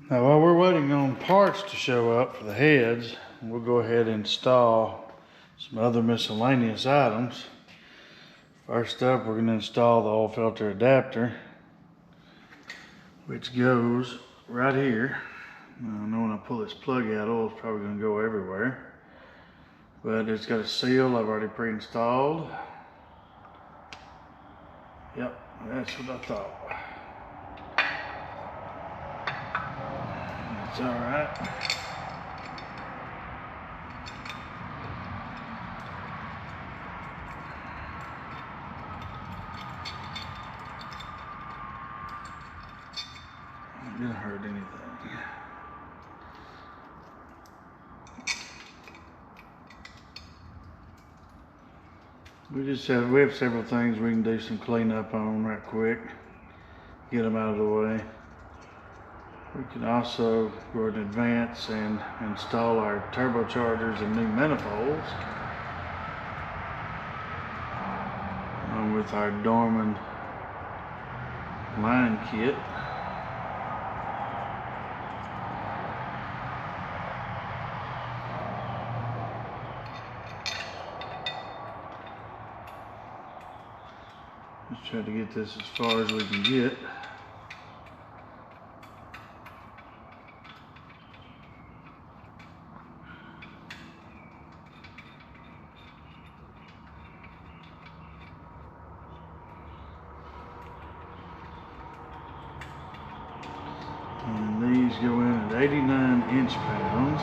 Now while we're waiting on parts to show up for the heads, we'll go ahead and install some other miscellaneous items. First up, we're going to install the oil filter adapter, which goes right here. Now, I know when I pull this plug out, oil's probably going to go everywhere, but it's got a seal I've already pre-installed. Yep, that's what I thought. That's all right. It didn't hurt anything. We have several things we can do some cleanup on right quick. Get them out of the way. We can also go in advance and install our turbochargers and new manifolds, along with our Dorman line kit. Let's try to get this as far as we can get. And these go in at 89 inch-pounds.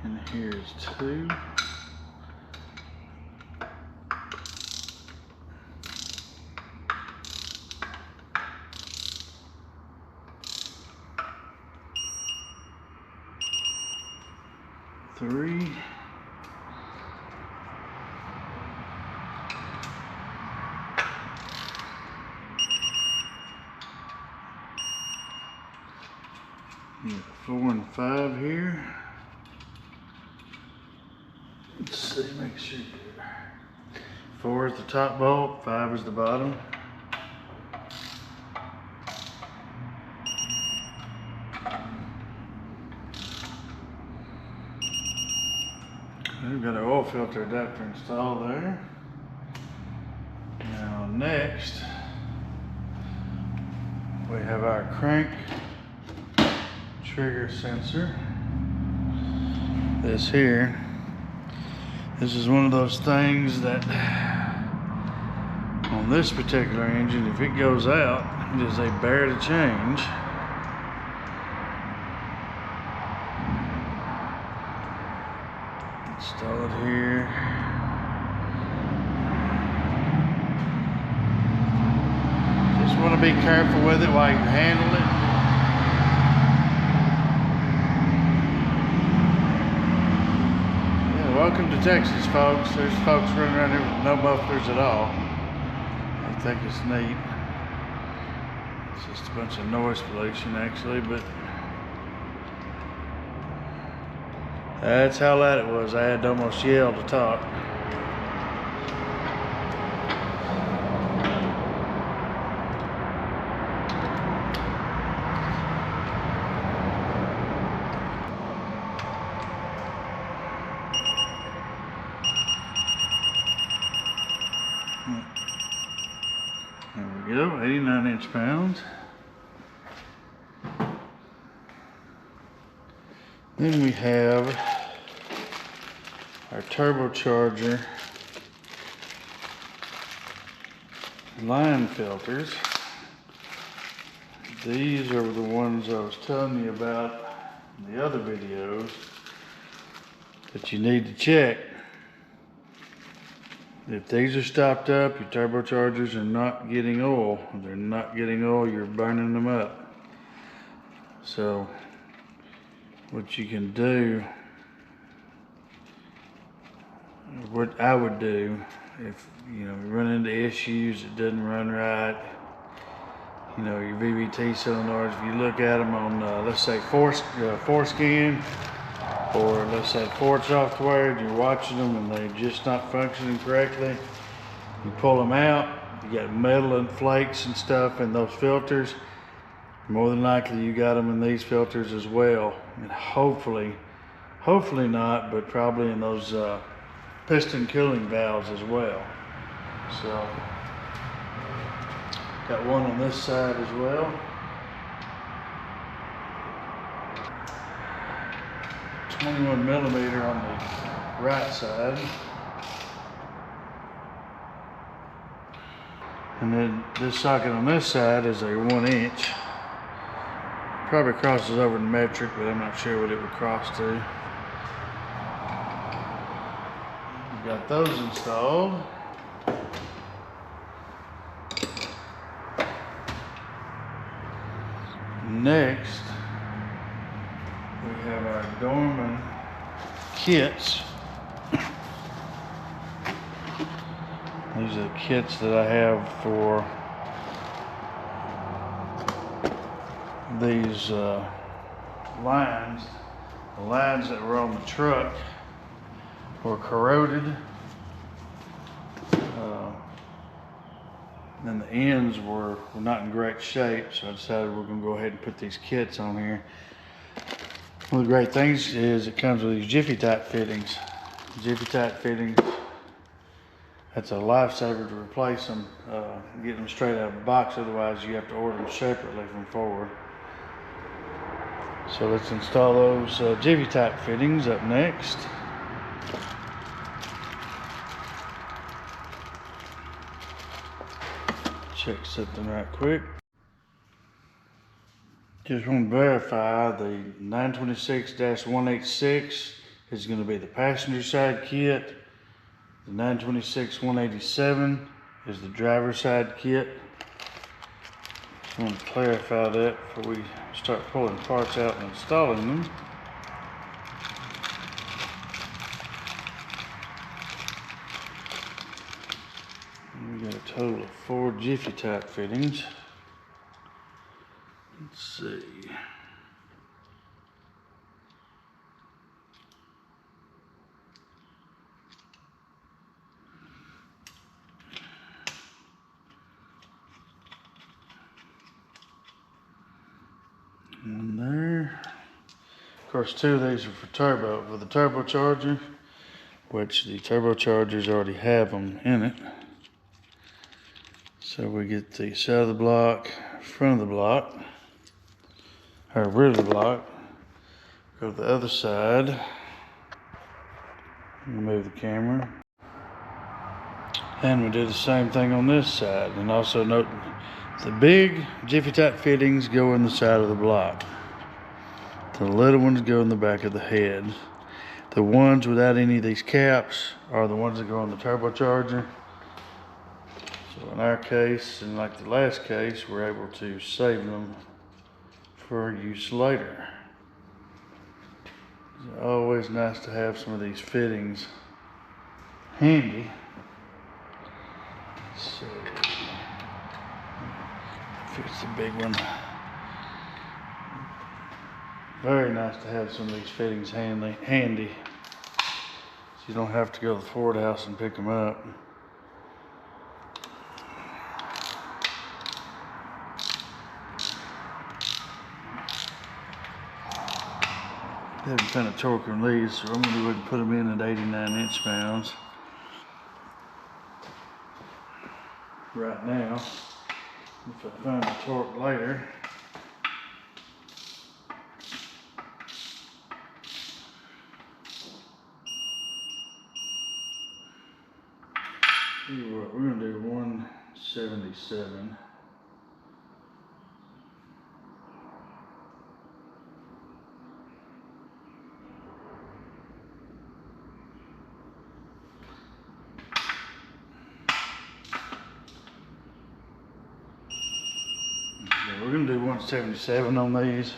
And here's 2. Three. Yeah, 4 and 5 here. Let's see, make sure. 4 is the top bolt, 5 is the bottom. We've got our oil filter adapter installed there. Now next, we have our crank trigger sensor. This here. This is one of those things that on this particular engine, if it goes out, it is a bear to change. Install it here. Just want to be careful with it while you handle it. Welcome to Texas, folks. There's folks running around here with no mufflers at all. I think it's neat. It's just a bunch of noise pollution, actually, but that's how loud it was. I had to almost yell to talk. There we go, 89 inch-pounds. Then we have our turbocharger line filters. These are the ones I was telling you about in the other videos that you need to check. If these are stopped up, your turbochargers are not getting oil. If they're not getting oil, you're burning them up. So what you can do, what I would do if you run into issues, it doesn't run right, your VVT solenoids, if you look at them on let's say foreskin, or let's say Ford software, and you're watching them and they're just not functioning correctly, you pull them out, you got metal and flakes and stuff in those filters. More than likely you got them in these filters as well, and hopefully not, but probably in those piston cooling valves as well. So got one on this side as well. 21 millimeter on the right side. And then this socket on this side is a 1 inch. Probably crosses over to metric, but I'm not sure what it would cross to. We got those installed. Next, we have our Dorman kits. These are the kits that I have for these lines. The lines that were on the truck were corroded. And the ends were not in great shape, so I decided we're going to go ahead and put these kits on here. One of the great things is it comes with these Jiffy Tight fittings. Jiffy Tight fittings, that's a lifesaver to replace them, get them straight out of the box, otherwise you have to order them separately from Ford. So let's install those Jiffy Tight fittings up next. Check something right quick. Just want to verify the 926-186 is going to be the passenger side kit. The 926-187 is the driver side kit. Just want to clarify that before we start pulling parts out and installing them. We got a total of 4 Jiffy Tight fittings. Let's see. One there. Of course, 2 of these are for the turbocharger, which the turbochargers already have them in it. So we get the side of the block, front of the block, or rear of the block. Go to the other side. Remove the camera. And we do the same thing on this side. And also note the big Jiffy Tight fittings go in the side of the block. The little ones go in the back of the head. The ones without any of these caps are the ones that go on the turbocharger. So in our case, and like the last case, we're able to save them for use later. It's always nice to have some of these fittings handy. So, fix the big one. Very nice to have some of these fittings handy. So you don't have to go to the Ford house and pick them up. Having kind of torque on these, so I'm going to go ahead and put them in at 89 inch-pounds. Right now, if I find the torque later. Tell you what, we're going to do 177. We're going to do 177 on these.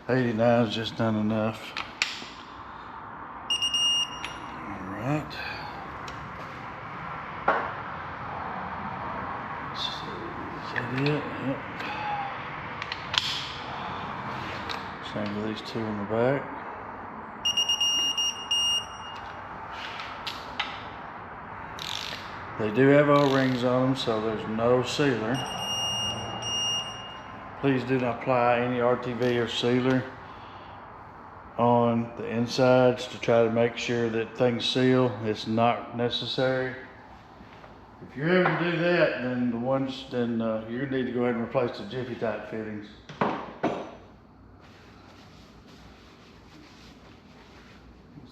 89 is just not enough. All right. So, is that it? Yep. Same with these two in the back. They do have O-rings on them, so there's no sealer. Please do not apply any RTV or sealer on the insides to try to make sure that things seal. It's not necessary. If you're able to do that, then you need to go ahead and replace the Jiffy type fittings.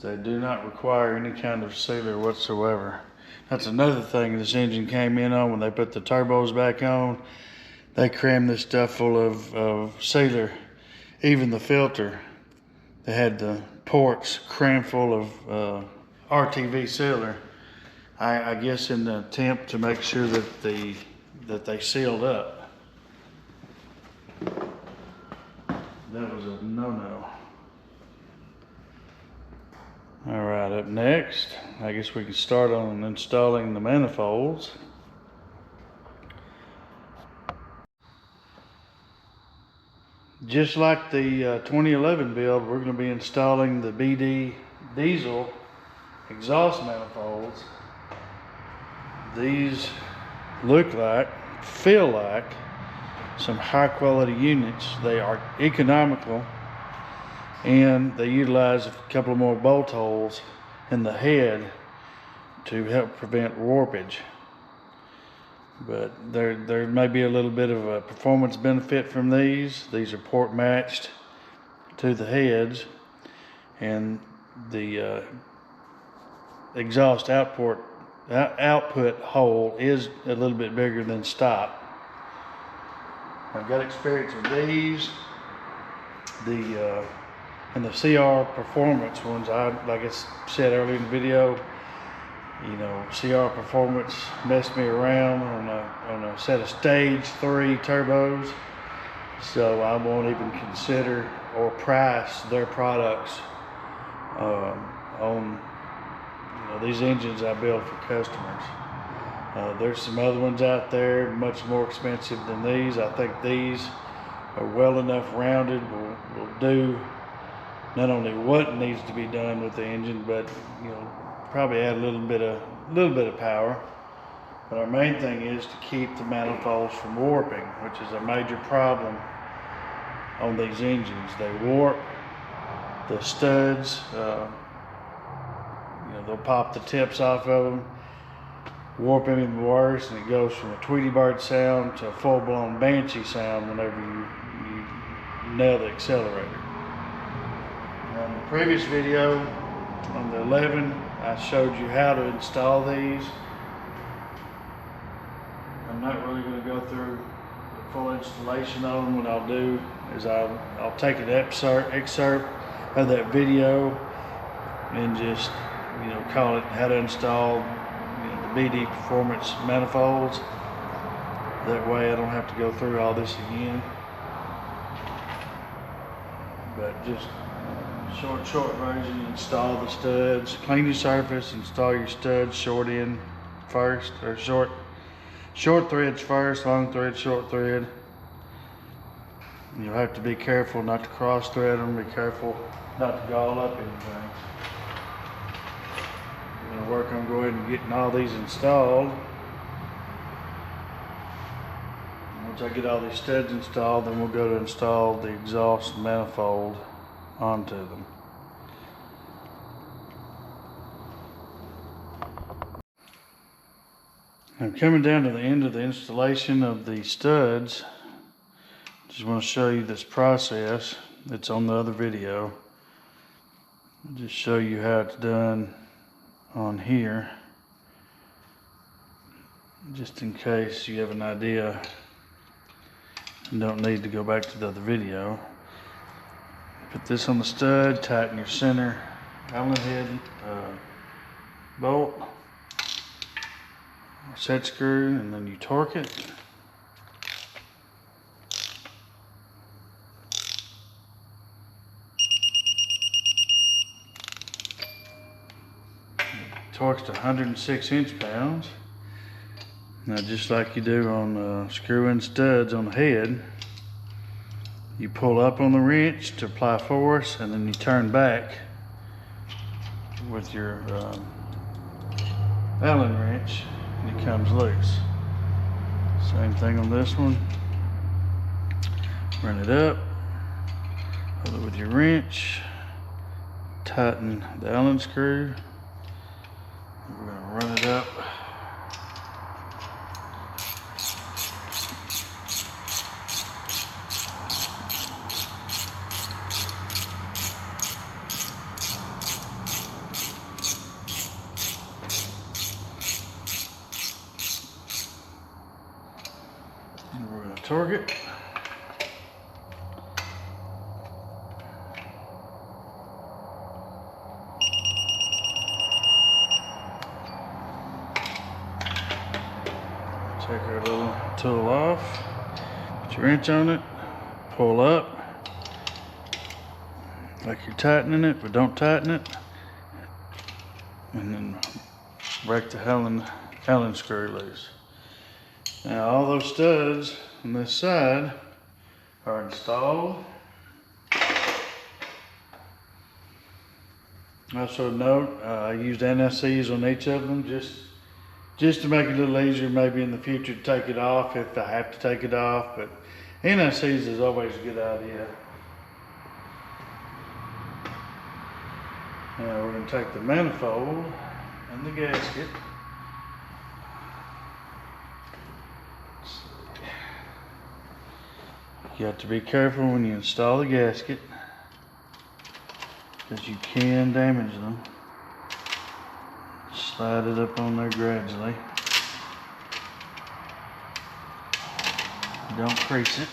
They do not require any kind of sealer whatsoever. That's another thing this engine came in on when they put the turbos back on. They crammed this stuff full of sealer. Even the filter, they had the ports crammed full of RTV sealer. I guess in the attempt to make sure that they sealed up. That was a no-no. All right, up next, I guess we can start on installing the manifolds. Just like the 2011 build, we're going to be installing the BD diesel exhaust manifolds. These feel like some high quality units. They are economical, and they utilize a couple of more bolt holes in the head to help prevent warpage. But there may be a little bit of a performance benefit from these. These are port matched to the heads, and the exhaust output hole is a little bit bigger than stock. I've got experience with these. And the CR Performance ones, like I said earlier in the video, you know, CR Performance messed me around on a set of stage 3 turbos, so I won't even consider or price their products on these engines I build for customers. There's some other ones out there much more expensive than these. I think these are well enough rounded, will do not only what needs to be done with the engine, but probably add a little bit of power. But our main thing is to keep the manifolds from warping, which is a major problem on these engines. They warp. The studs, they'll pop the tips off of them, warp them even worse, and it goes from a Tweety Bird sound to a full-blown Banshee sound whenever you nail the accelerator. On the previous video, on the 11, I showed you how to install these. I'm not really going to go through the full installation of them. What I'll do is I'll take an excerpt of that video and just call it how to install the BD Performance manifolds. That way I don't have to go through all this again. But just short version: install the studs, clean your surface, install your studs short end first, or short threads first, long thread, short thread. You'll have to be careful not to cross thread them, be careful not to gall up anything. I'm going to work on going and getting all these installed. Once I get all these studs installed, then we'll go to install the exhaust manifold onto them. I'm coming down to the end of the installation of the studs. Just want to show you this process. It's on the other video. I'll just show you how it's done on here, just in case you have an idea and don't need to go back to the other video. Put this on the stud, tighten your center Allen head bolt, set screw, and then you torque it. torques to 106 inch-pounds. Now, just like you do on screw-in studs on the head, you pull up on the wrench to apply force, and then you turn back with your Allen wrench, and it comes loose. Same thing on this one. Run it up, hold it with your wrench, tighten the Allen screw. We're going to run it up. And we're going to torque it. Take our little tool off, put your wrench on it, pull up like you're tightening it, but don't tighten it, and then break the Allen screw loose. Now all those studs on this side are installed. Also note, I used NSCs on each of them just to make it a little easier maybe in the future to take it off if I have to take it off, but NSCs is always a good idea. Now we're going to take the manifold and the gasket. You have to be careful when you install the gasket, because you can damage them. Slide it up on there gradually. Don't crease it.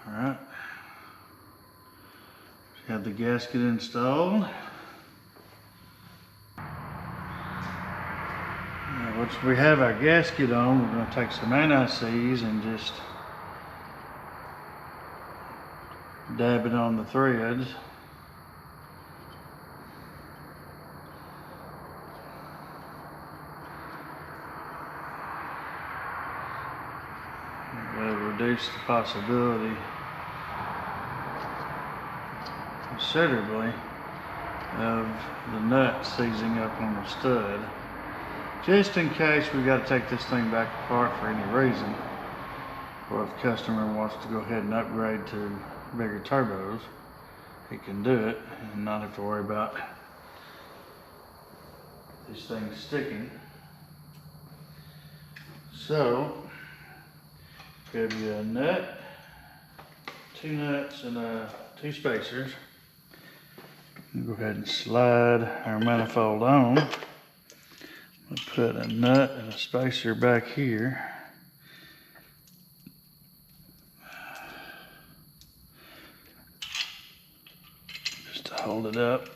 Alright, have the gasket installed. Now, once we have our gasket on, we're going to take some NICs and just dab it on the threads. That'll reduce the possibility considerably of the nut seizing up on the stud. Just in case we got to take this thing back apart for any reason, or if the customer wants to go ahead and upgrade to bigger turbos, he can do it and not have to worry about these things sticking. So, grab you a nut, 2 nuts, and 2 spacers. Go ahead and slide our manifold on. We'll put a nut and a spacer back here. Just to hold it up.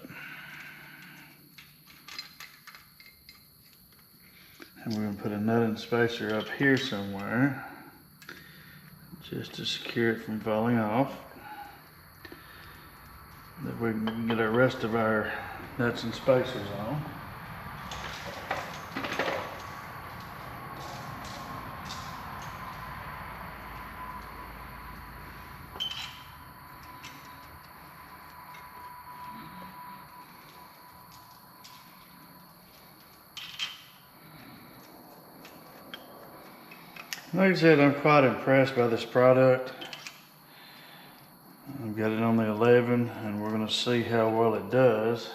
And we're going to put a nut and spacer up here somewhere, just to secure it from falling off. That we can get the rest of our nuts and spacers on. Like I said, I'm quite impressed by this product. I've got it on the 11, and we're going to see how well it does.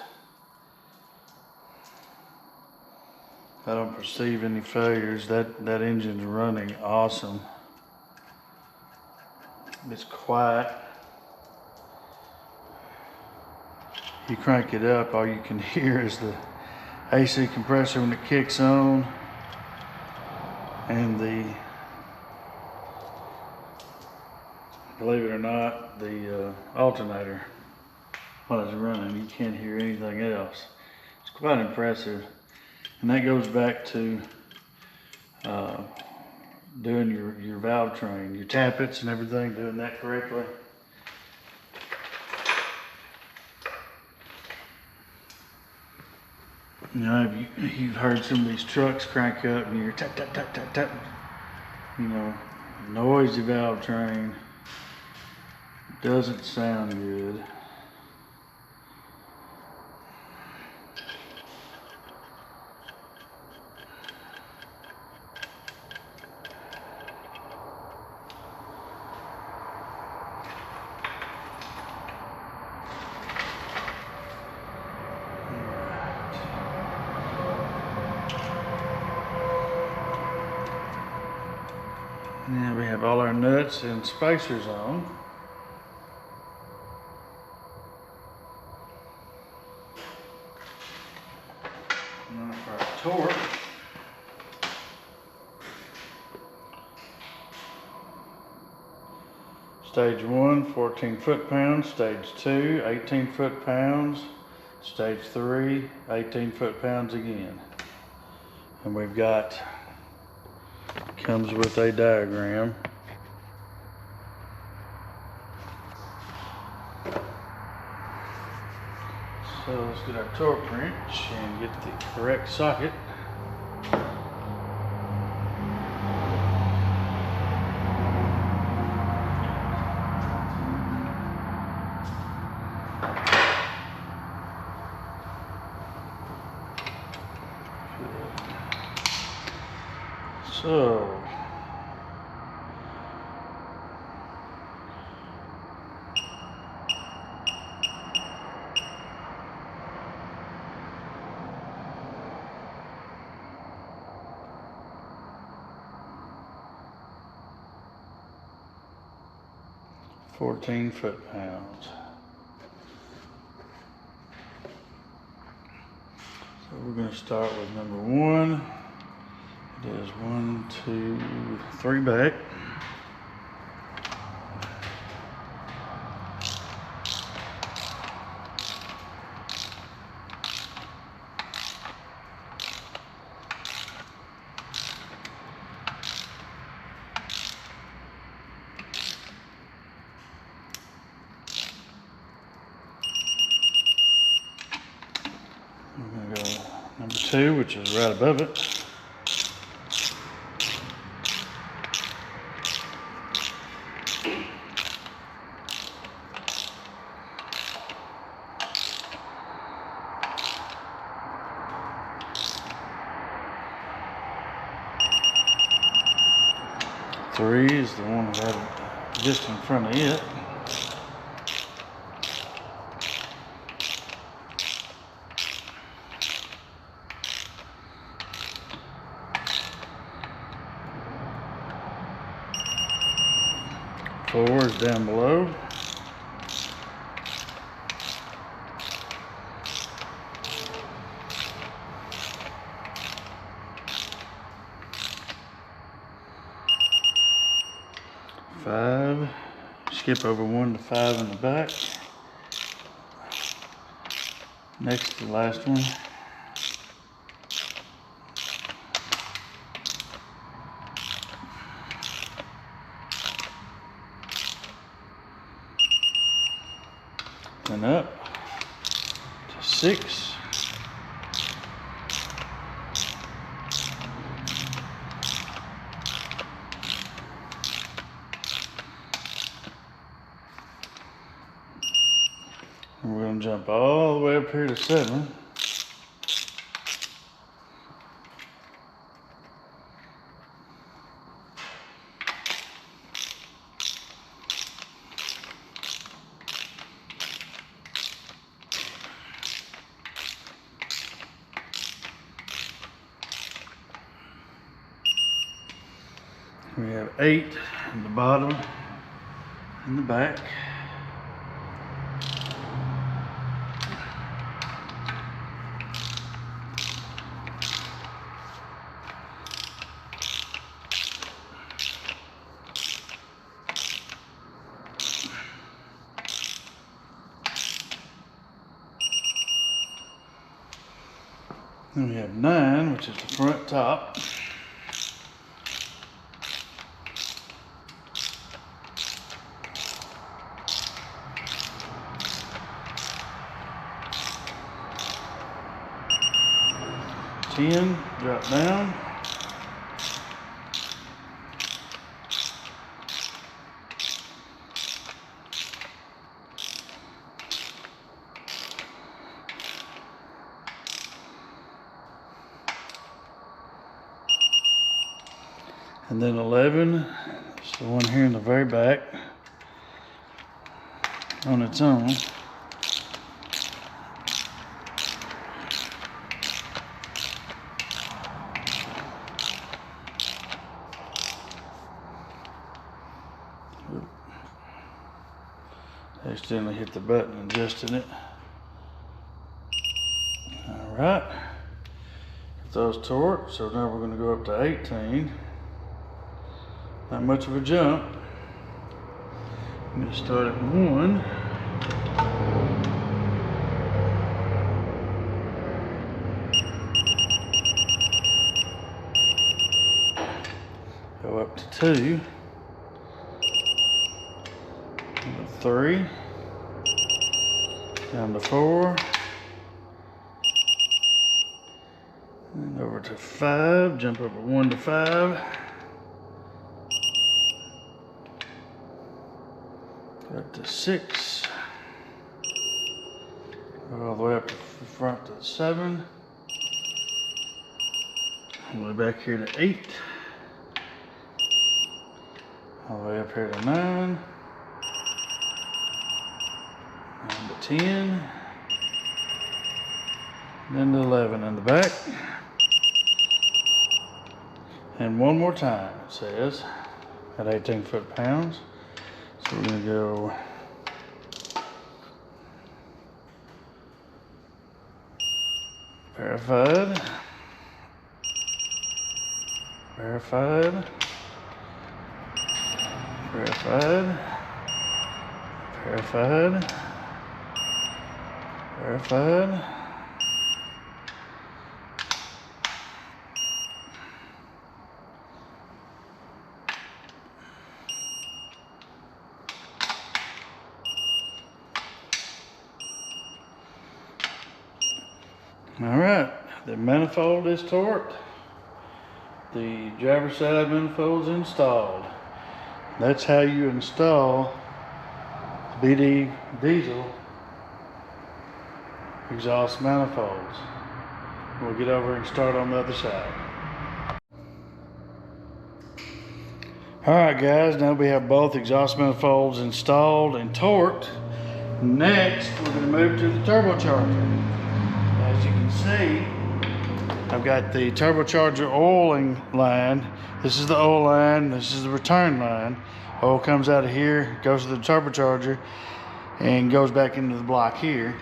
I don't perceive any failures. That engine's running awesome. It's quiet. You crank it up, all you can hear is the AC compressor when it kicks on. And believe it or not, the alternator, while it's running, you can't hear anything else. It's quite impressive. And that goes back to doing your valve train, your tappets and everything, doing that correctly. You know, you've heard some of these trucks crank up and you're tap, tap, tap, tap, tap. You know, noisy valve train doesn't sound good. Now we have all our nuts and spacers on. Now for our torque. Stage 1, 14 foot-pounds. Stage 2, 18 foot-pounds. Stage 3, 18 foot-pounds again. And we've got, comes with a diagram. So let's get our torque wrench and get the correct socket. So, $14 foot-pounds. So we're going to start with number 1. It is 1, 2, 3 back. We're going to go number 2, which is right above it. Three is the one that had just in front of it. Four is down below. Five, skip over 1 to 5 in the back. Next to the last one. And up to 6. And we're going to jump all the way up here to 7. We have 8 at the bottom and the back. Then we have 9, which is the front top. Drop down. And then 11 is the one here in the very back on its own. Accidentally hit the button adjusting it. All right, get those torqued. So now we're going to go up to 18. Not much of a jump. I'm going to start at 1. Go up to 2. 3, down to 4, and over to 5, jump up at 1 to 5, up to 6, go all the way up to the front to 7, all the way back here to 8, all the way up here to 9, down to 10, then to 11 in the back, and one more time it says at 18 foot-pounds. So we're going to go verified, verified, verified, verified, verified, all right, the manifold is torqued. The driver's side manifold's installed. That's how you install BD diesel exhaust manifolds. We'll get over and start on the other side. Alright guys, now we have both exhaust manifolds installed and torqued. Next, we're going to move to the turbocharger. As you can see, I've got the turbocharger oiling line. This is the oil line, this is the return line. Oil comes out of here, goes to the turbocharger, and goes back into the block here.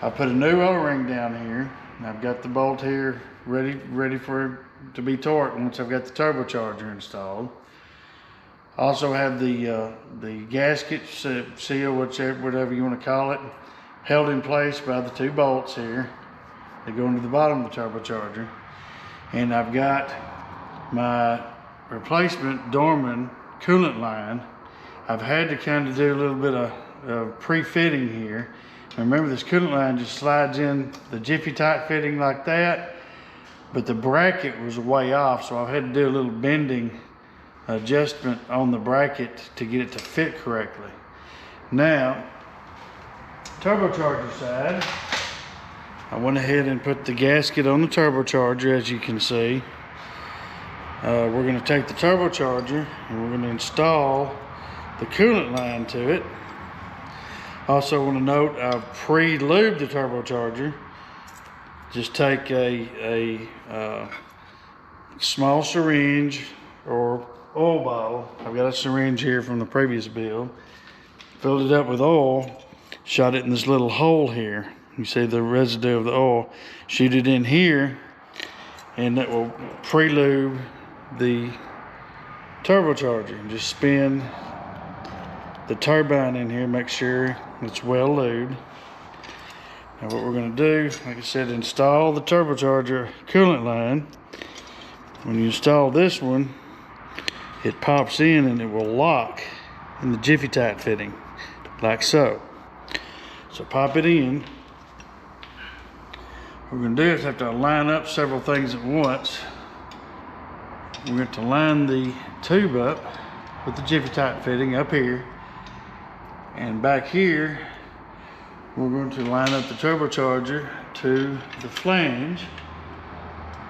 I put a new O-ring down here, and I've got the bolt here ready for it to be torqued once I've got the turbocharger installed. Also have the gasket seal, whatever you want to call it, held in place by the 2 bolts here. They go into the bottom of the turbocharger. And I've got my replacement Dorman coolant line. I've had to kind of do a little bit of pre-fitting here. Remember, this coolant line just slides in the Jiffy tight fitting like that, but the bracket was way off, so I've had to do a little bending adjustment on the bracket to get it to fit correctly. Now, turbocharger side, I went ahead and put the gasket on the turbocharger, as you can see. We're going to take the turbocharger and we're going to install the coolant line to it. Also want to note, I've pre-lubed the turbocharger. Just take a small syringe or oil bottle. I've got a syringe here from the previous build. Filled it up with oil, shot it in this little hole here. You see the residue of the oil. Shoot it in here, and that will pre-lube the turbocharger. And just spin the turbine in here, make sure it's well lubed. Now what we're going to do, like I said, install the turbocharger coolant line. When you install this one, it pops in and it will lock in the Jiffy Tight fitting, like so. So pop it in. What we're going to do is have to line up several things at once. We're going to line the tube up with the Jiffy Tight fitting up here, and back here we're going to line up the turbocharger to the flange.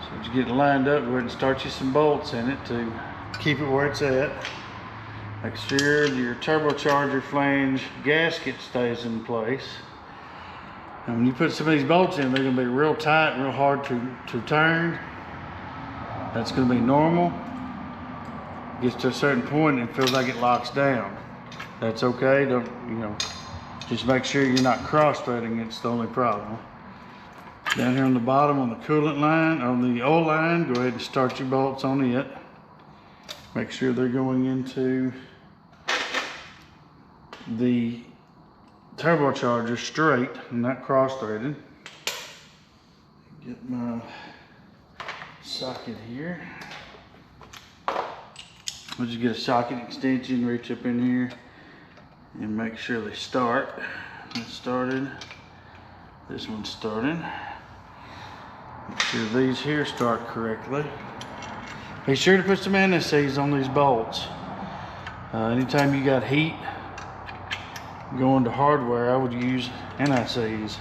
So to get it lined up, go ahead and start you some bolts in it to keep it where it's at. Make sure your turbocharger flange gasket stays in place. And when you put some of these bolts in, they're going to be real tight and real hard to turn. That's going to be normal. Gets to a certain point and it feels like it locks down. That's okay. Don't, just make sure you're not cross-threading. It's the only problem. Down here on the bottom on the coolant line, on the oil line, go ahead and start your bolts on it. Make sure they're going into the turbocharger straight and not cross-threaded. Get my socket here. We'll just get a socket extension, reach up in here and make sure they start. That's started. This one's starting. Make sure these here start correctly. Be sure to put some anti-seize on these bolts. Anytime you got heat going to hardware, I would use anti-seize.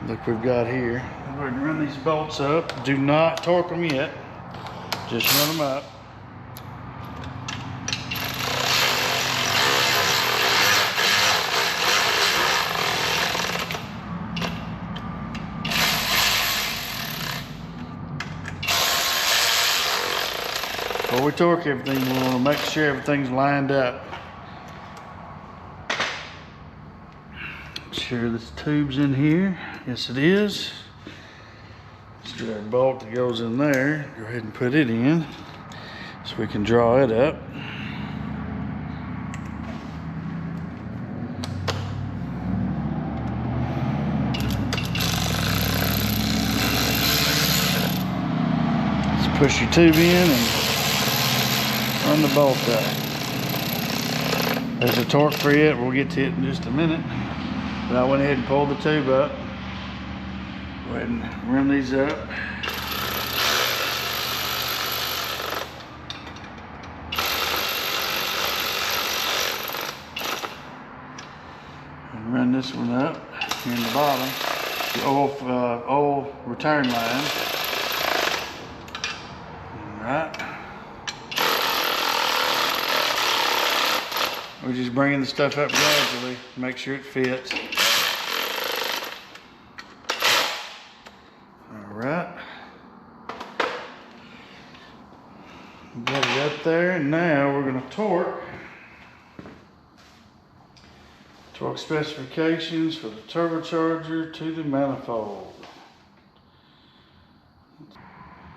Like we've got here. Go ahead and run these bolts up. Do not torque them yet. Just run them up. Before we torque everything, we want to make sure everything's lined up. Make sure this tube's in here. Yes, it is. Let's get our bolt that goes in there. Go ahead and put it in so we can draw it up. Let's push your tube in and run the bolt up. There's a torque for it. We'll get to it in just a minute. But I went ahead and pulled the tube up. Go ahead and run these up. And run this one up here in the bottom. The oil return line. All right. We're just bringing the stuff up gradually to make sure it fits. All right. Got it up there, and now we're going to torque. Torque specifications for the turbocharger to the manifold.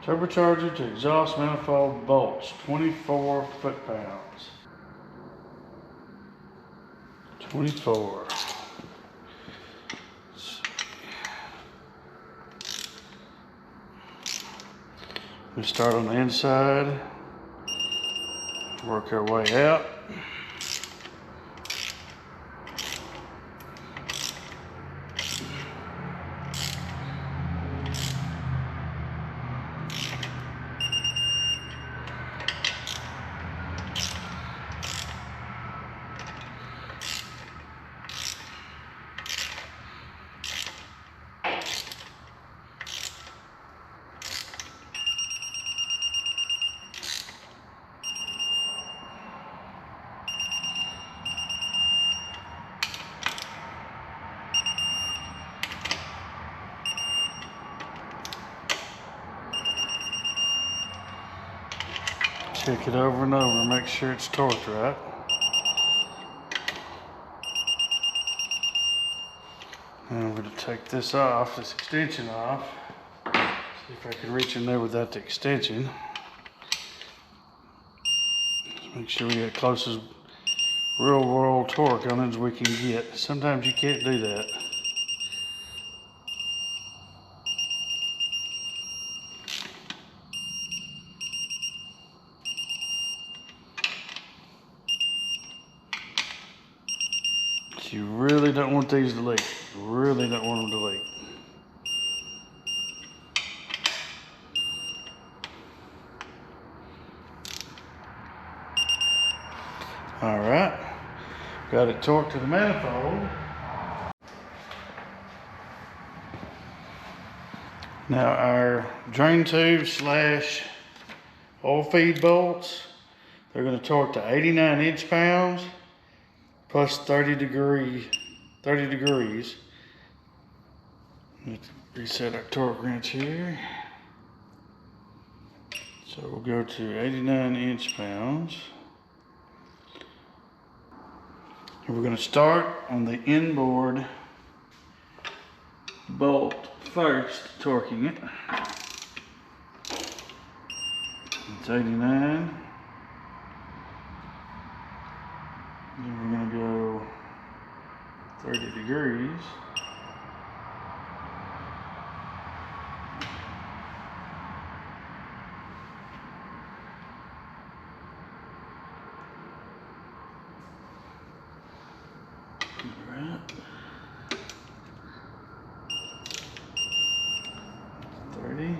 Turbocharger to exhaust manifold bolts, 24 foot-pounds. 24. We start on the inside, work our way out. Check it over and over, make sure it's torqued right. And I'm going to take this off, this extension off. See if I can reach in there without the extension. Just make sure we get closest real world torque on it as we can get. Sometimes you can't do that. You really don't want these to leak. You really don't want them to leak. All right, got it torqued to the manifold. Now our drain tube slash oil feed bolts, they're going to torque to 89 inch-pounds plus 30 degrees. Let's reset our torque wrench here. So we'll go to 89 inch-pounds. And we're going to start on the inboard bolt first, torquing it. It's 89. Then we're going to go 30 degrees. Alright. 30.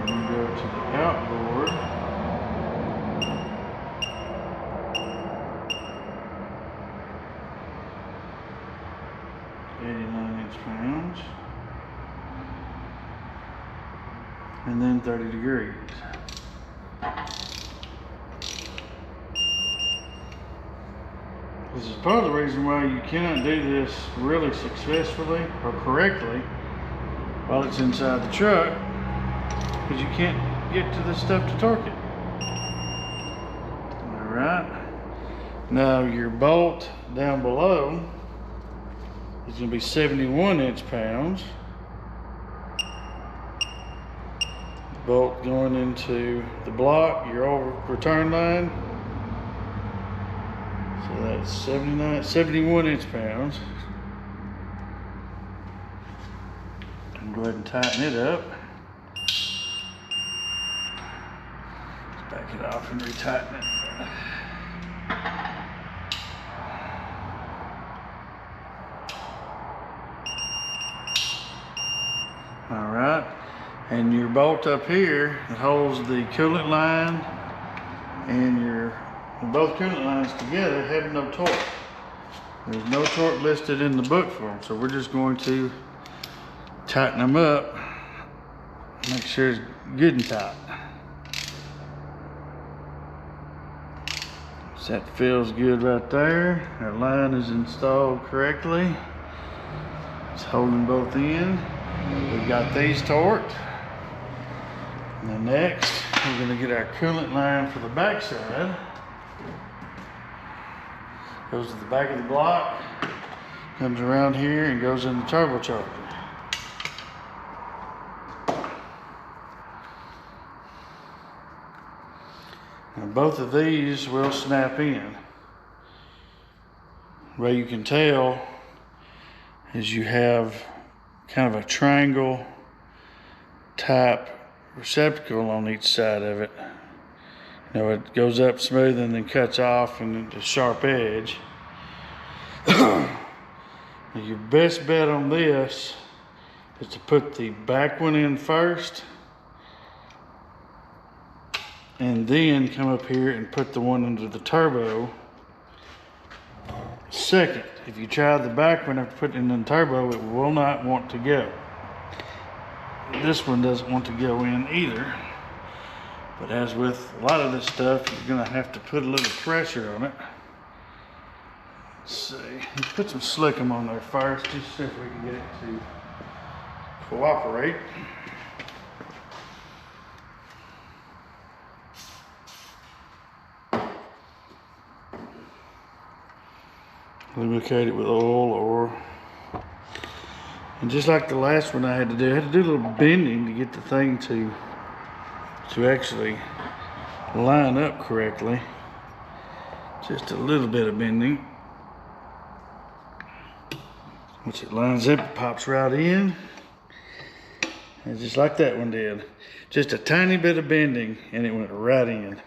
Go to the outboard. £89 inch, and then 30 degrees. This is part of the reason why you cannot do this really successfully or correctly while it's inside the truck, because you can't get to this stuff to torque it. All right. Now your bolt down below is going to be 71 inch-pounds. Bolt going into the block, your old return line. So that's 71 inch-pounds. Go ahead and tighten it up. Back it off and retighten it. All right, and your bolt up here that holds the coolant line and both coolant lines together have no torque. There's no torque listed in the book for them, so we're just going to tighten them up, make sure it's good and tight. So that feels good right there. Our line is installed correctly. It's holding both in. We've got these torqued. And then next, we're going to get our coolant line for the back side. Goes to the back of the block, comes around here and goes in the turbocharger. Now both of these will snap in. The way you can tell is you have kind of a triangle type receptacle on each side of it. You know, it goes up smooth and then cuts off and a sharp edge. Your best bet on this is to put the back one in first and then come up here and put the one under the turbo second. If you try the back one after putting it in the turbo, it will not want to go. This one doesn't want to go in either. But as with a lot of this stuff, you're gonna have to put a little pressure on it. Let's see, let's put some slickum on there first, just see if we can get it to cooperate. Lubricate it with oil and just like the last one I had to do a little bending to get the thing to actually line up correctly. Just a little bit of bending. Once it lines up, it pops right in. And just like that one did. Just a tiny bit of bending and it went right in.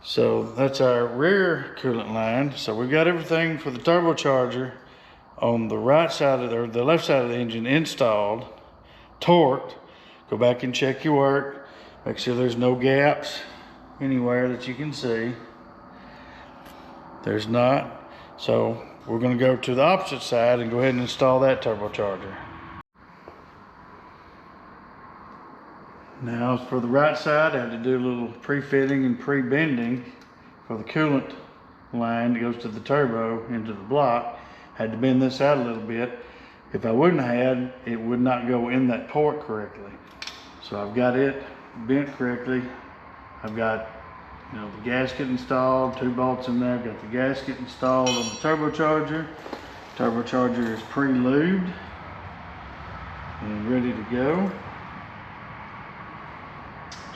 So that's our rear coolant line. So we've got everything for the turbocharger on the right side of the left side of the engine installed, torqued. Go back and check your work. Make sure there's no gaps anywhere that you can see. There's not. So we're going to go to the opposite side and go ahead and install that turbocharger. Now for the right side, I had to do a little pre-fitting and pre-bending for the coolant line that goes to the turbo into the block. Had to bend this out a little bit. If I wouldn't have had, it would not go in that port correctly. So I've got it bent correctly. I've got, you know, the gasket installed, 2 bolts in there. I've got the gasket installed on the turbocharger. Turbocharger is pre-lubed and ready to go.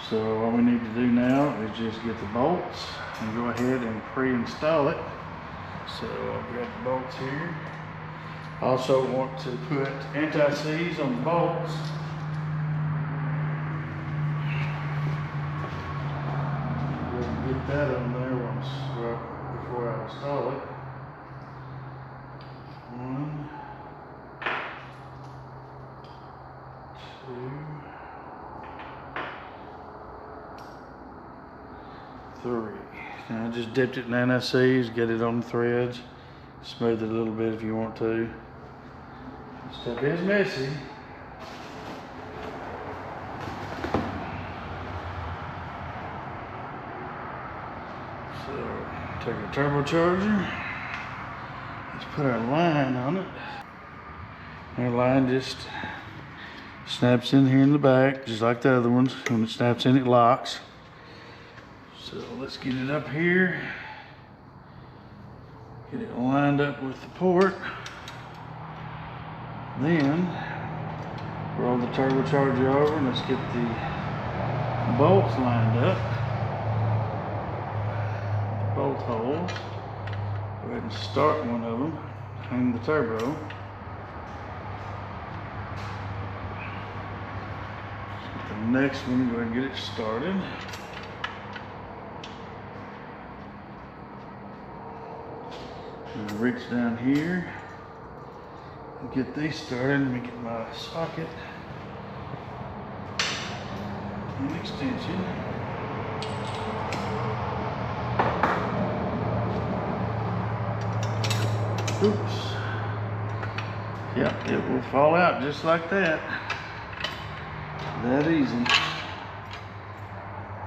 So all we need to do now is just get the bolts and go ahead and pre-install it. So I'll grab the bolts here. Also want to put anti-seize on the bolts. Go ahead and get that on there right before I install it. 1, 2, 3. Now I just dipped it in anti-seize, get it on the threads. Smooth it a little bit if you want to. This stuff is messy. So take our turbocharger. Let's put our line on it. Our line just snaps in here in the back, just like the other ones. When it snaps in, it locks. So let's get it up here, get it lined up with the port. Then roll the turbocharger over and let's get the bolts lined up. The bolt holes. Go ahead and start one of them, hang the turbo. The next one, go ahead and get it started. And reach down here and get these started. Let me get my socket and extension. Oops. Yep, it will fall out just like that. That easy.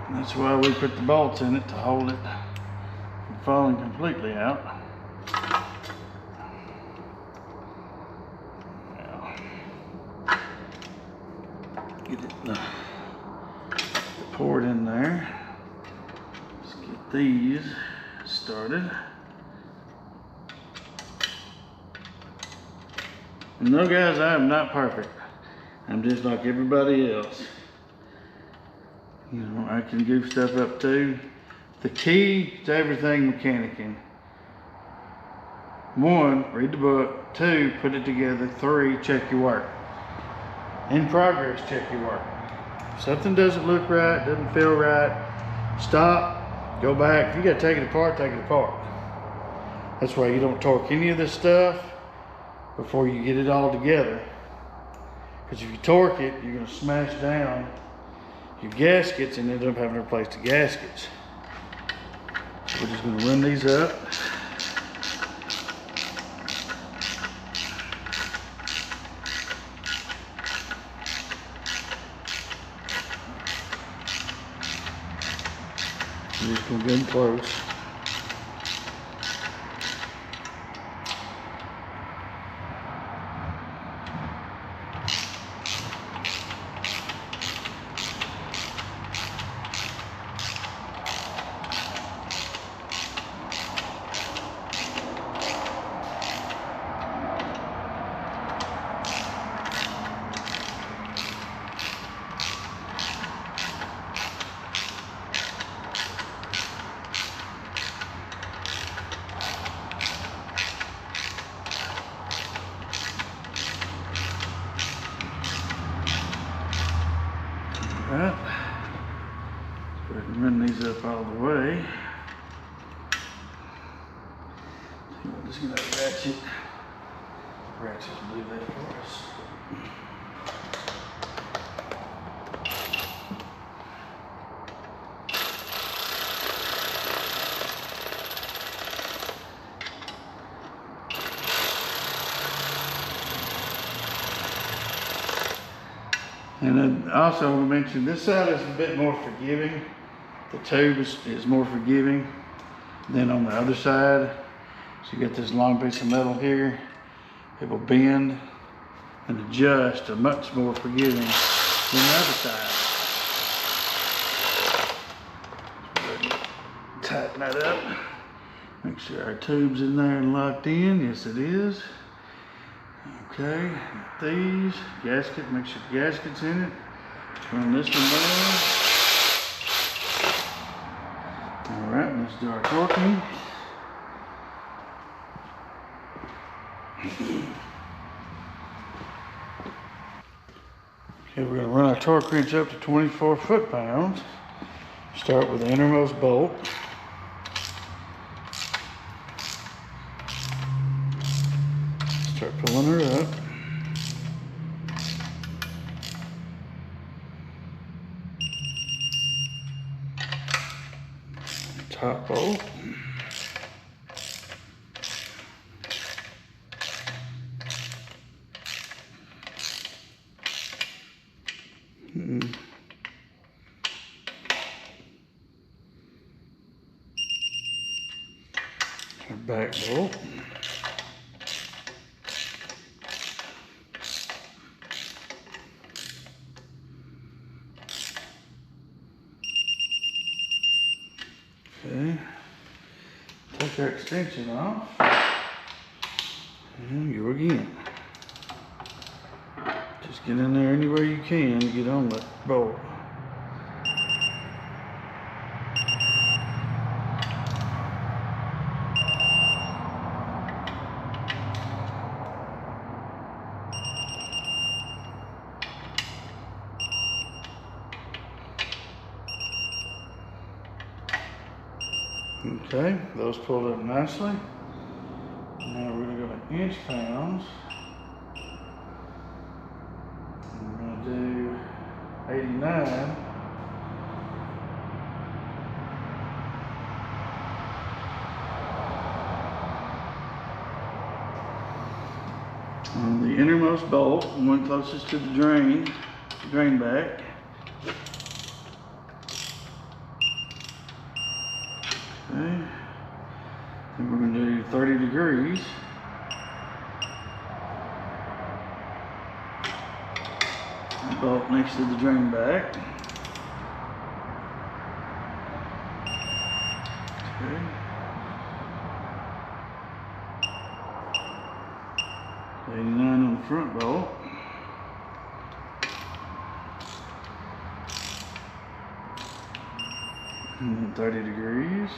And that's why we put the bolts in it, to hold it from falling completely out. Get it the port in there. Let's get these started. And no, guys, I am not perfect. I'm just like everybody else. You know, I can goof stuff up too. The key to everything mechanicking: 1, read the book. 2, put it together. 3, check your work. In progress, check your work. If something doesn't look right, doesn't feel right, stop, go back. If you gotta take it apart, take it apart. That's why you don't torque any of this stuff before you get it all together. Because if you torque it, you're gonna smash down your gaskets and end up having to replace the gaskets. So we're just gonna run these up. I'm just gonna get them close. Right. Go ahead and run these up all the way. Just get that ratchet. Ratchet will do that for us. And then also I want to mention this side is a bit more forgiving. The tube is more forgiving than on the other side. So you get this long piece of metal here. It will bend and adjust much more forgiving than the other side. Tighten that up. Make sure our tube's in there and locked in. Yes, it is. Okay, got these. Gasket, make sure the gasket's in it. Run this one down. Alright, let's do our torquing. Okay, we're going to run our torque wrench up to 24 foot-pounds. Start with the innermost bolt. Start pulling her up. Top bolt. Our back bolt. Okay, take our extension off, and go again. Just get in there any way you can to get on that bolt. Okay, those pulled up nicely. Now we're going to go to inch pounds. We're going to do 89. On the innermost bolt, the one closest to the drain back. Okay. Then we're going to do 30 degrees. The bolt next to the drain back. Okay. $89 on the front bolt. And then 30 degrees.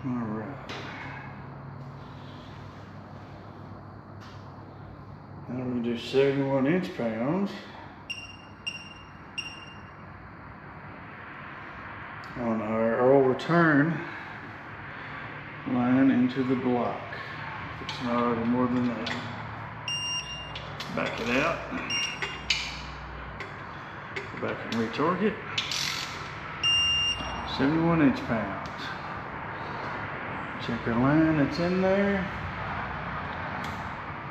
All right. Now we're going to do 71 inch pounds on our oil return line into the block. If it's not already more than that. Back it out. Go back and retorque it. 71 inch pounds. Check our line that's in there.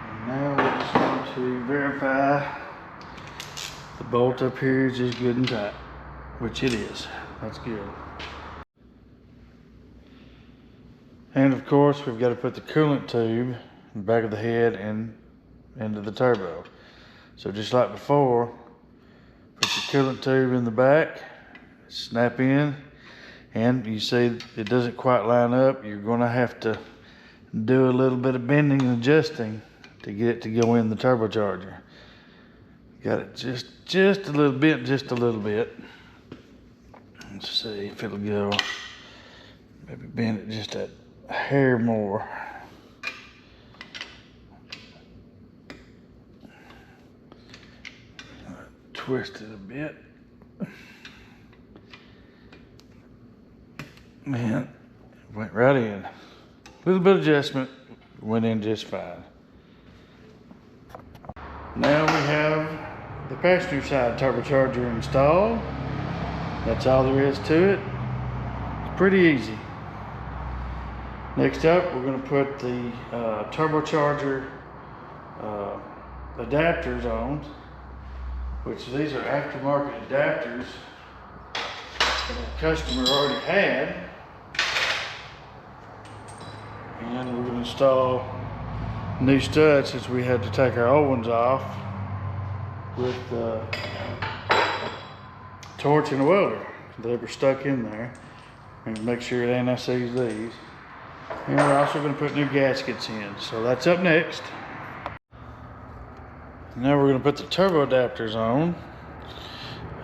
And now we're just going to verify the bolt up here is just good and tight, which it is. That's good. And of course, we've got to put the coolant tube in the back of the head and into the turbo. So just like before, put your coolant tube in the back, snap in, and you see it doesn't quite line up. You're going to have to do a little bit of bending and adjusting to get it to go in the turbocharger. Got it just a little bit, just a little bit. Let's see if it'll go. Maybe bend it just a hair more. Twist it a bit. Man, went right in. A little bit of adjustment, went in just fine. Now we have the passenger side turbocharger installed. That's all there is to it. It's pretty easy. Next up, we're going to put the turbocharger adapters on, which these are aftermarket adapters that the customer already had. And we're going to install new studs since we had to take our old ones off with the torch and a welder. They were stuck in there. And make sure it ain't SEs these. And we're also going to put new gaskets in. So that's up next. Now we're going to put the turbo adapters on.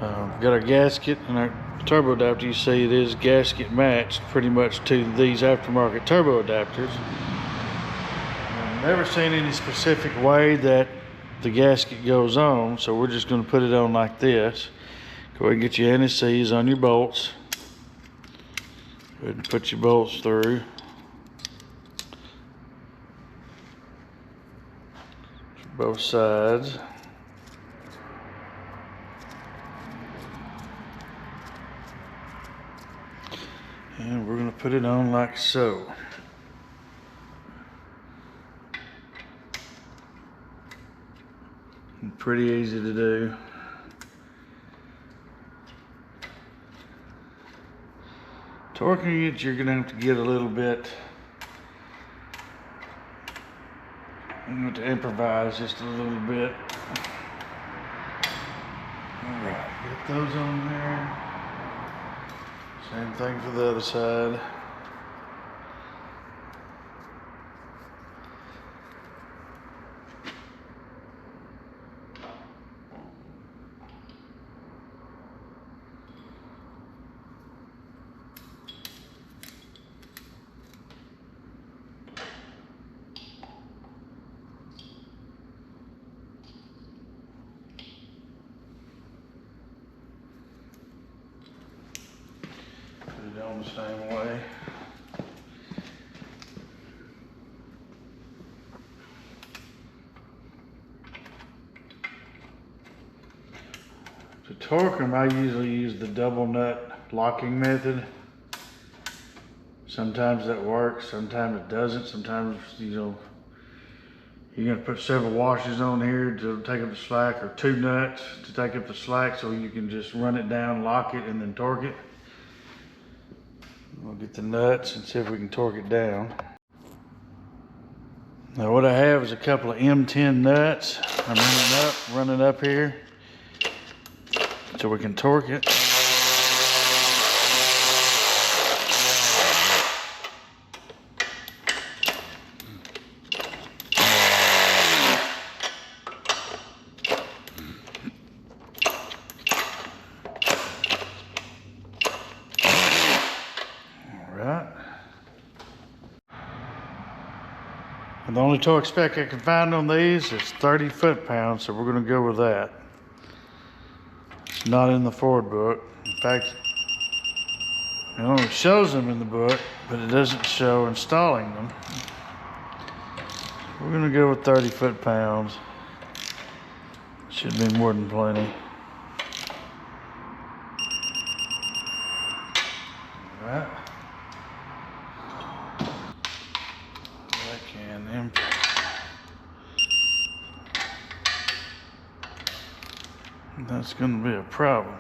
We've got our gasket and our turbo adapter. You see it is gasket matched pretty much to these aftermarket turbo adapters. I've never seen any specific way that the gasket goes on, so we're just going to put it on like this. Go ahead and get your NSCs on your bolts. Go ahead and put your bolts through. Both sides. And we're going to put it on like so. And pretty easy to do. Torquing it, you're going to have to get a little bit. I'm going to improvise just a little bit. Alright, get those on there. Same thing for the other side. Put it on the same way. To torque them, I usually use the double nut locking method. Sometimes that works, sometimes it doesn't. Sometimes, you know, you're going to put several washers on here to take up the slack, or 2 nuts to take up the slack, so you can just run it down, lock it, and then torque it. We'll get the nuts and see if we can torque it down. Now what I have is a couple of M10 nuts. I'm running up here so we can torque it. And the only torque spec I can find on these is 30 foot-pounds, so we're going to go with that. It's not in the Ford book. In fact, it only shows them in the book, but it doesn't show installing them. We're going to go with 30 foot-pounds. Should be more than plenty. All right. That's going to be a problem.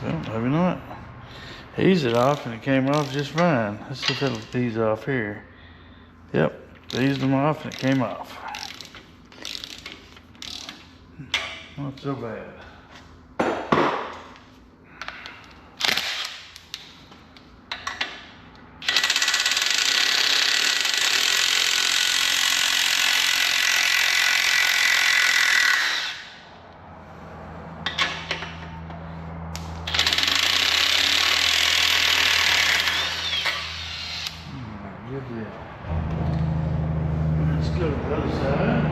Well, maybe not. Ease it off and it came off just fine. Let's see if it'll ease off here. Yep, eased them off and it came off. Not so bad. Good deal. Let's go to the other side.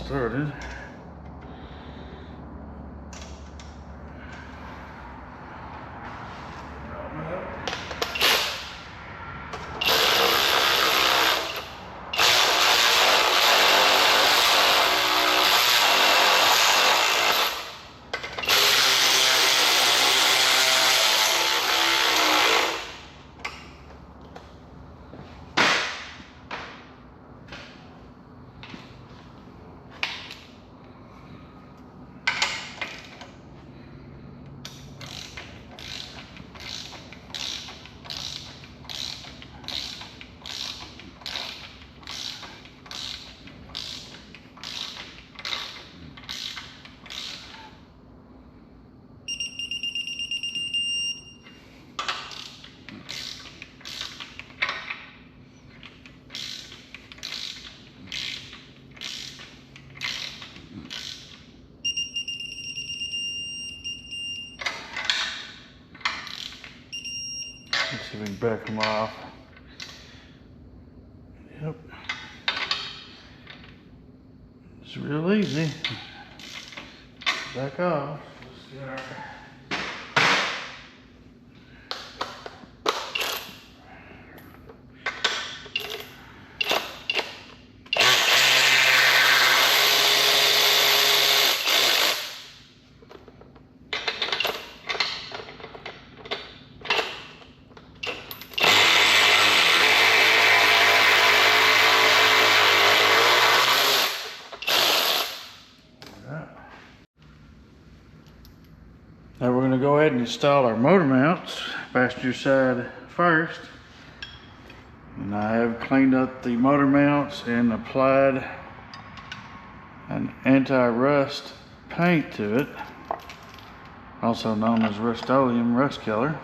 started. Let's see if we can back them off. Yep. It's real easy. Back off. Let's get our Now we're going to go ahead and install our motor mounts, passenger side first. And I have cleaned up the motor mounts and applied an anti-rust paint to it, also known as Rust-Oleum rust killer.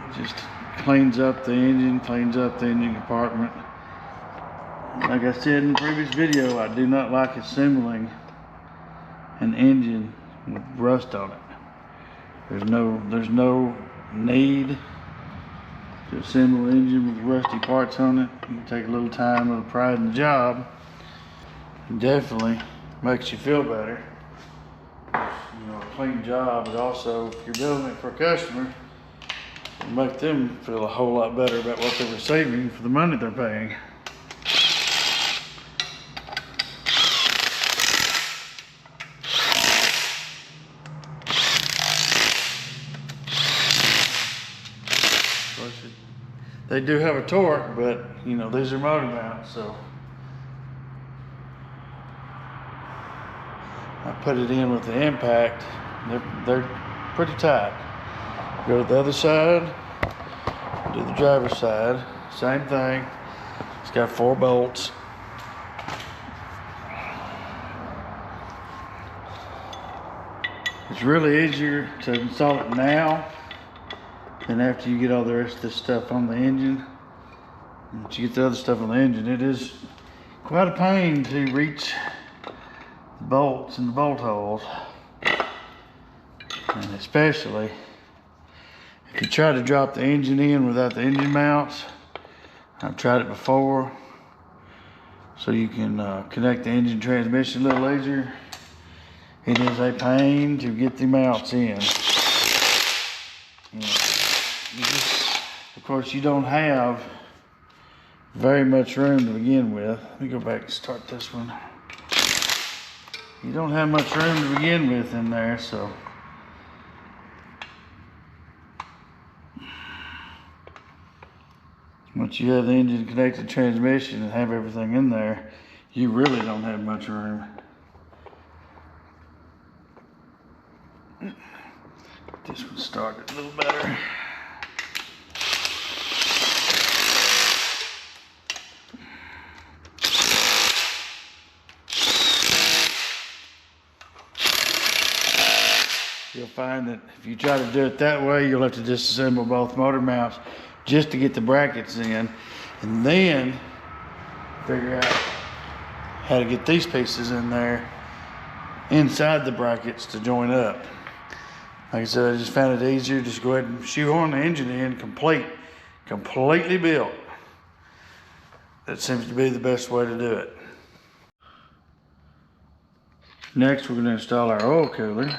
It just cleans up the engine, cleans up the engine compartment. Like I said in the previous video, I do not like assembling an engine with rust on it. There's no need to assemble an engine with rusty parts on it. You can take a little time, a little pride in the job. It definitely makes you feel better. You know, a clean job, but also if you're building it for a customer, it'll make them feel a whole lot better about what they're receiving for the money they're paying. They do have a torque, but you know, these are motor mounts, so I put it in with the impact. They're pretty tight. Go to the other side, do the driver's side, same thing. It's got 4 bolts. It's really easier to install it now than after you get all the rest of this stuff on the engine. Once you get the other stuff on the engine, it is quite a pain to reach the bolts and the bolt holes. And especially if you try to drop the engine in without the engine mounts. I've tried it before, so you can connect the engine transmission a little easier. It is a pain to get the mounts in. Of course, you don't have very much room to begin with. Let me go back and start this one. You don't have much room to begin with in there, so once you have the engine connected transmission and have everything in there, you really don't have much room. This one started a little better. You'll find that if you try to do it that way, you'll have to disassemble both motor mounts just to get the brackets in, and then figure out how to get these pieces in there inside the brackets to join up. Like I said, I just found it easier just go ahead and shoehorn the engine in completely built. That seems to be the best way to do it. Next, we're going to install our oil cooler.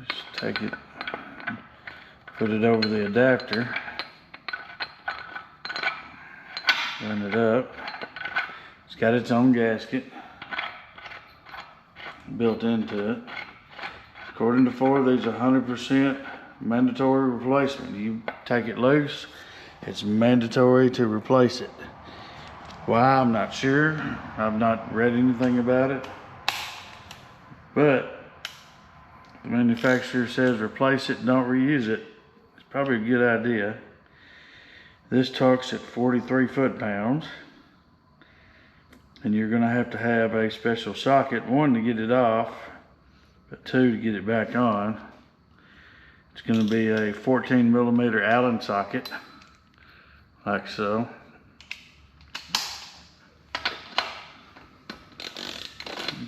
Just take it, put it over the adapter, run it up. It's got its own gasket built into it. According to Ford, these are 100% mandatory replacement. You take it loose, it's mandatory to replace it. Why, I'm not sure. I've not read anything about it. But the manufacturer says replace it, don't reuse it. It's probably a good idea. This torque's at 43 foot-pounds. And you're gonna have to have a special socket, one to get it off, but two to get it back on. It's gonna be a 14mm Allen socket, like so.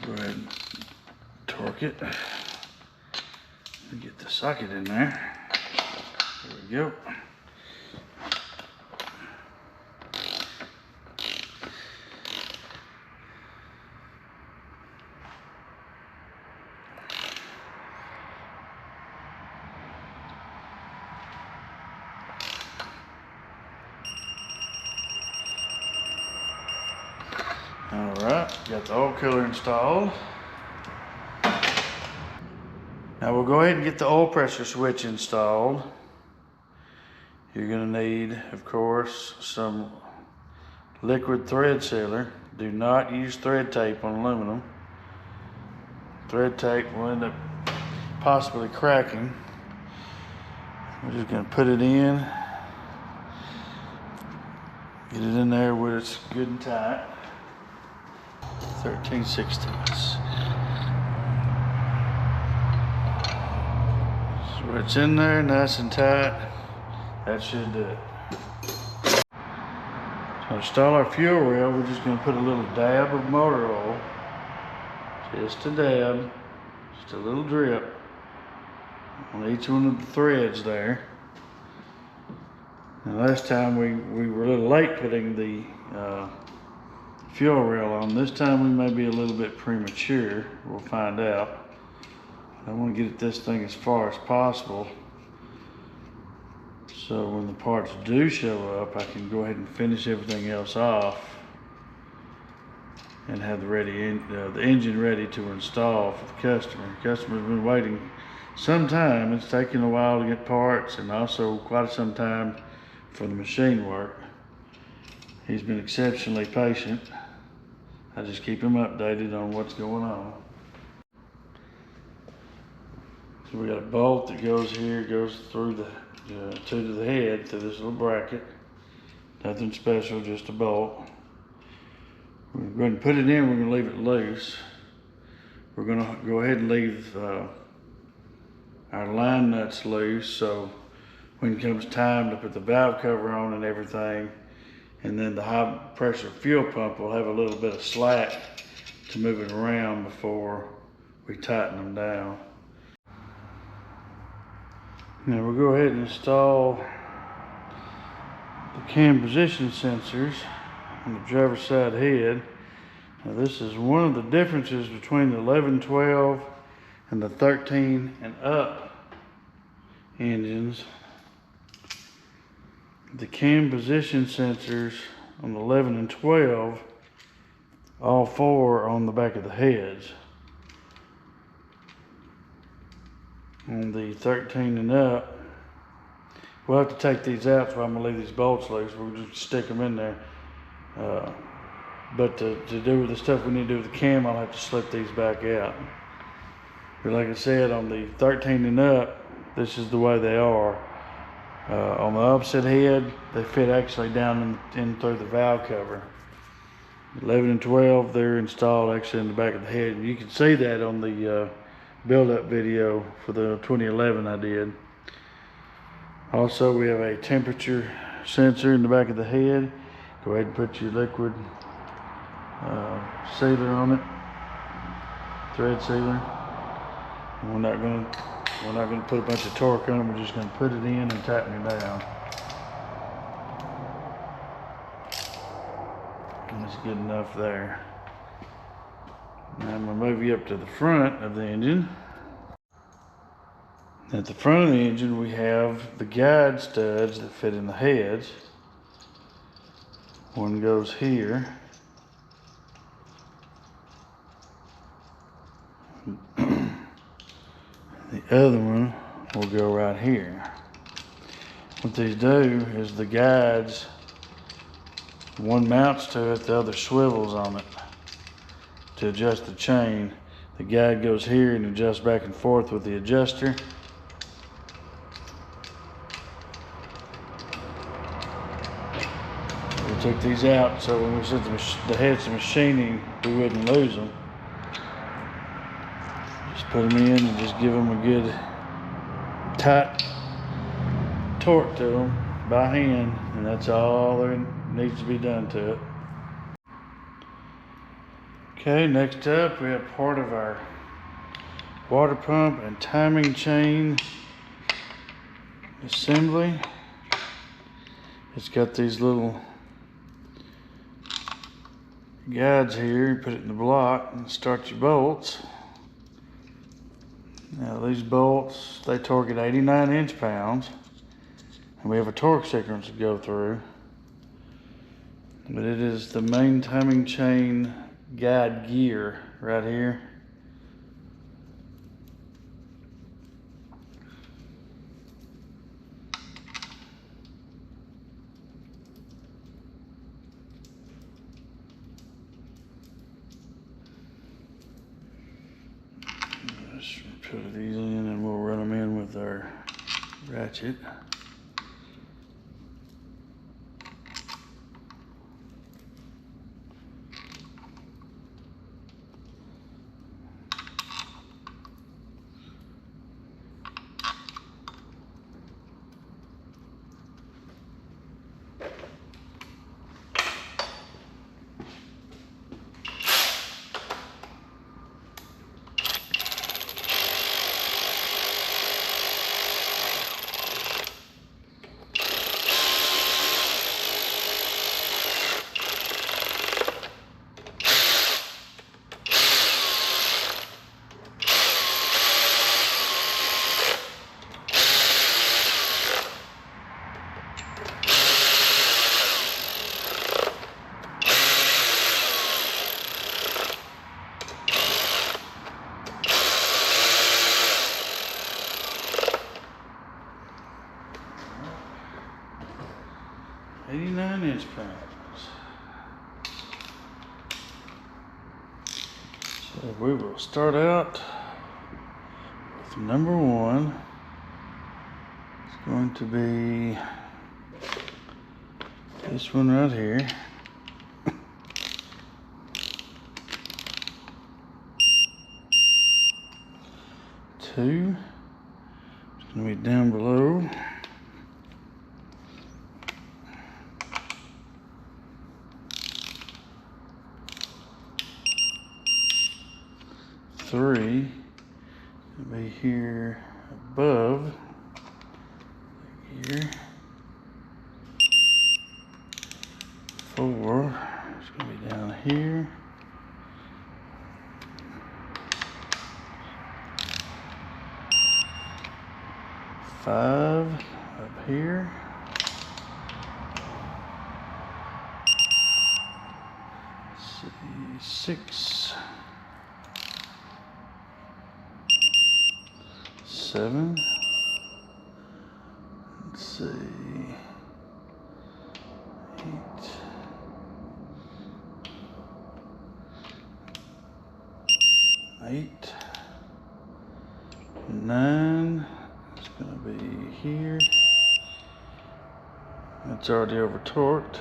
Go ahead and torque it. Get the socket in there. There we go. Alright, got the oil cooler installed. Now we'll go ahead and get the oil pressure switch installed. You're going to need, of course, some liquid thread sealer. Do not use thread tape on aluminum. Thread tape will end up possibly cracking. We're just going to put it in. Get it in there where it's good and tight. 13/16. So it's in there nice and tight. That should do it. To install our fuel rail, we're just going to put a little dab of motor oil. Just a dab. Just a little drip on each one of the threads there. Now last time we were a little late putting the fuel rail on. This time we may be a little bit premature. We'll find out. I want to get this thing as far as possible, so when the parts do show up, I can go ahead and finish everything else off and have the engine ready to install for the customer. The customer's been waiting some time. It's taking a while to get parts, and also quite some time for the machine work. He's been exceptionally patient. I just keep him updated on what's going on. So we got a bolt that goes here, goes through the to the head, through this little bracket. Nothing special, just a bolt. We're going to put it in, we're going to leave it loose. We're going to go ahead and leave our line nuts loose, so when it comes time to put the valve cover on and everything, and then the high pressure fuel pump will have a little bit of slack to move it around before we tighten them down. Now we'll go ahead and install the cam position sensors on the driver's side head. Now this is one of the differences between the 11-12 and the 13 and up engines. The cam position sensors on the 11 and 12, all four are on the back of the heads. On the 13 and up, we'll have to take these out, so I'm going to leave these bolts loose. We'll just stick them in there. But to do the stuff we need to do with the cam, I'll have to slip these back out. But like I said, on the 13 and up, this is the way they are. On the opposite head, they fit actually down in through the valve cover. 11 and 12, they're installed actually in the back of the head. You can see that on the build-up video for the 2011 I did. Also, we have a temperature sensor in the back of the head. Go ahead and put your liquid sealer on it, thread sealer. And we're not going to put a bunch of torque on it. We're just going to put it in and tighten it down. And it's good enough there. I'm going to move you up to the front of the engine. At the front of the engine, we have the guide studs that fit in the heads. One goes here. The other one will go right here. What these do is the guides, one mounts to it, the other swivels on it to adjust the chain. The guide goes here and adjusts back and forth with the adjuster. We took these out so when we sent the heads to machining, we wouldn't lose them. Just put them in and just give them a good tight torque to them by hand, and that's all there needs to be done to it. Okay, next up we have part of our water pump and timing chain assembly. It's got these little guides here. You put it in the block and start your bolts. Now these bolts, they torque at 89 inch-pounds, and we have a torque sequence to go through. But it is the main timing chain guide gear right here. Just put these in and we'll run them in with our ratchet. So we will start out with number one. It's going to be this one right here. Two, it's going to be down below. Three, it'll be here above here. Four, it's gonna be down here. Five up here. Let's see, six. 7. Let's see. 8. 8. 9. It's going to be here. It's already over torqued.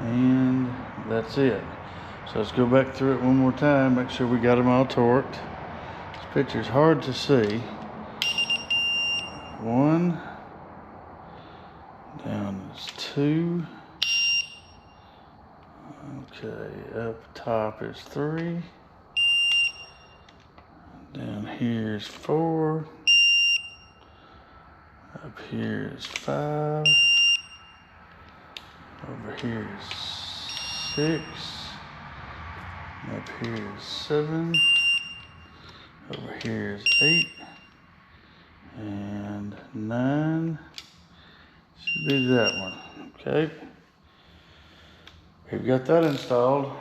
And that's it. So let's go back through it one more time, make sure we got them all torqued. This picture's hard to see. 1, down is 2. Okay, up top is 3. Down here is 4. Up here is 5. Over here is 6. Up here is 7. Over here is 8. And 9. Should be that one. Okay. We've got that installed.